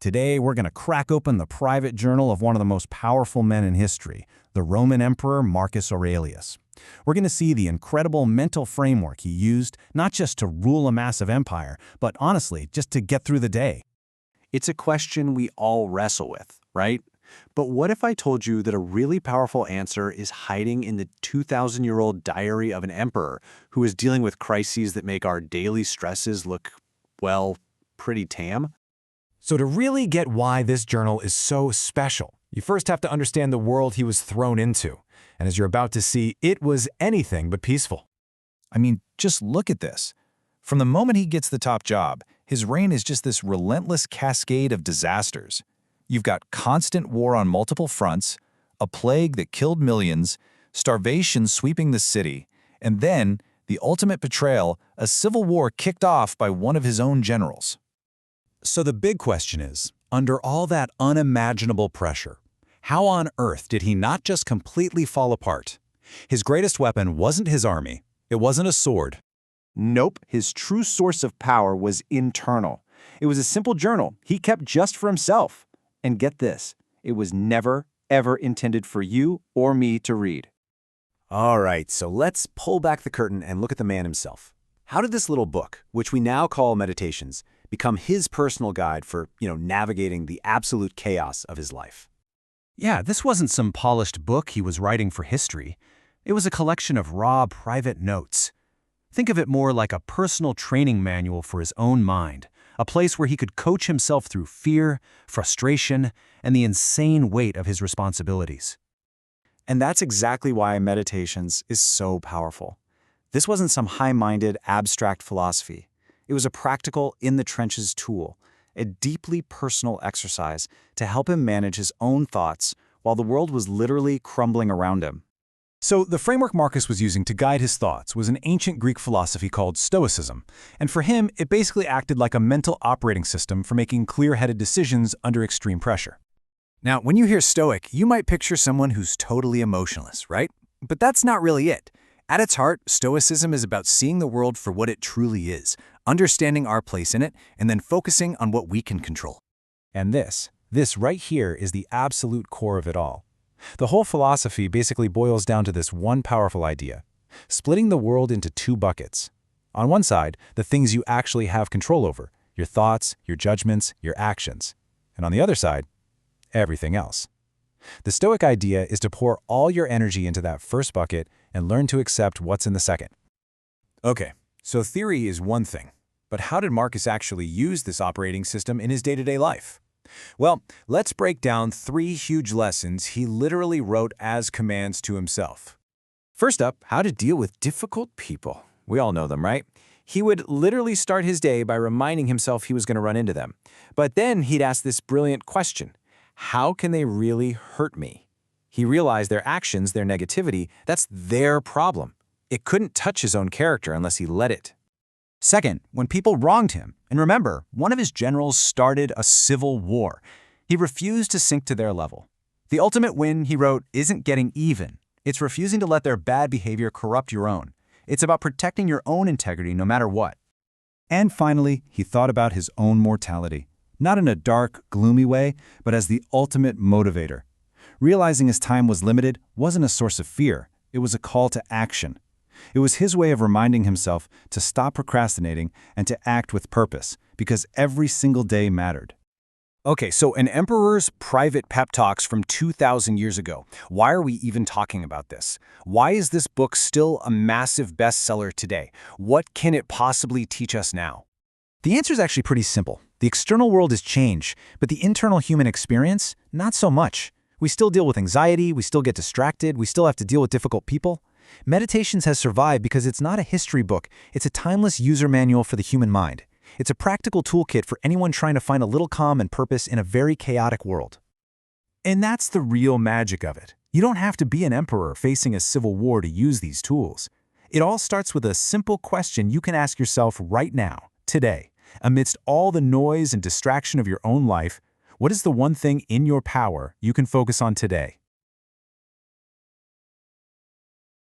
Today, we're going to crack open the private journal of one of the most powerful men in history, the Roman Emperor Marcus Aurelius. We're going to see the incredible mental framework he used, not just to rule a massive empire, but honestly, just to get through the day. It's a question we all wrestle with, right? But what if I told you that a really powerful answer is hiding in the 2,000-year-old diary of an emperor who is dealing with crises that make our daily stresses look, well, pretty tame? So to really get why this journal is so special, you first have to understand the world he was thrown into. And as you're about to see, it was anything but peaceful. I mean, just look at this. From the moment he gets the top job, his reign is just this relentless cascade of disasters. You've got constant war on multiple fronts, a plague that killed millions, starvation sweeping the city, and then, the ultimate betrayal, a civil war kicked off by one of his own generals. So the big question is, under all that unimaginable pressure, how on earth did he not just completely fall apart? His greatest weapon wasn't his army. It wasn't a sword. Nope, his true source of power was internal. It was a simple journal he kept just for himself. And get this, it was never, ever intended for you or me to read. All right, so let's pull back the curtain and look at the man himself. How did this little book, which we now call Meditations, become his personal guide for, navigating the absolute chaos of his life? Yeah, this wasn't some polished book he was writing for history. It was a collection of raw, private notes. Think of it more like a personal training manual for his own mind, a place where he could coach himself through fear, frustration, and the insane weight of his responsibilities. And that's exactly why Meditations is so powerful. This wasn't some high-minded, abstract philosophy. It was a practical, in-the-trenches tool, a deeply personal exercise to help him manage his own thoughts while the world was literally crumbling around him. So the framework Marcus was using to guide his thoughts was an ancient Greek philosophy called Stoicism, and for him, it basically acted like a mental operating system for making clear-headed decisions under extreme pressure. Now, when you hear Stoic, you might picture someone who's totally emotionless, right? But that's not really it. At its heart, Stoicism is about seeing the world for what it truly is, understanding our place in it, and then focusing on what we can control. And this right here is the absolute core of it all. The whole philosophy basically boils down to this one powerful idea, splitting the world into two buckets. On one side, the things you actually have control over, your thoughts, your judgments, your actions. And on the other side, everything else. The Stoic idea is to pour all your energy into that first bucket and learn to accept what's in the second. Okay, so theory is one thing, but how did Marcus actually use this operating system in his day-to-day life? Well, let's break down 3 huge lessons he literally wrote as commands to himself. First up, how to deal with difficult people. We all know them, right? He would literally start his day by reminding himself he was going to run into them. But then he'd ask this brilliant question: how can they really hurt me? He realized their actions, their negativity, that's their problem. It couldn't touch his own character unless he let it. Second, when people wronged him, and remember, one of his generals started a civil war, he refused to sink to their level. The ultimate win, he wrote, isn't getting even. It's refusing to let their bad behavior corrupt your own. It's about protecting your own integrity no matter what. And finally, he thought about his own mortality, not in a dark, gloomy way, but as the ultimate motivator. Realizing his time was limited wasn't a source of fear, it was a call to action. It was his way of reminding himself to stop procrastinating and to act with purpose, because every single day mattered. Okay, so an emperor's private pep talks from 2,000 years ago. Why are we even talking about this? Why is this book still a massive bestseller today? What can it possibly teach us now? The answer is actually pretty simple. The external world has changed, but the internal human experience, not so much. We still deal with anxiety, we still get distracted, we still have to deal with difficult people. Meditations has survived because it's not a history book, it's a timeless user manual for the human mind. It's a practical toolkit for anyone trying to find a little calm and purpose in a very chaotic world. And that's the real magic of it. You don't have to be an emperor facing a civil war to use these tools. It all starts with a simple question you can ask yourself right now, today. Amidst all the noise and distraction of your own life, what is the one thing in your power you can focus on today?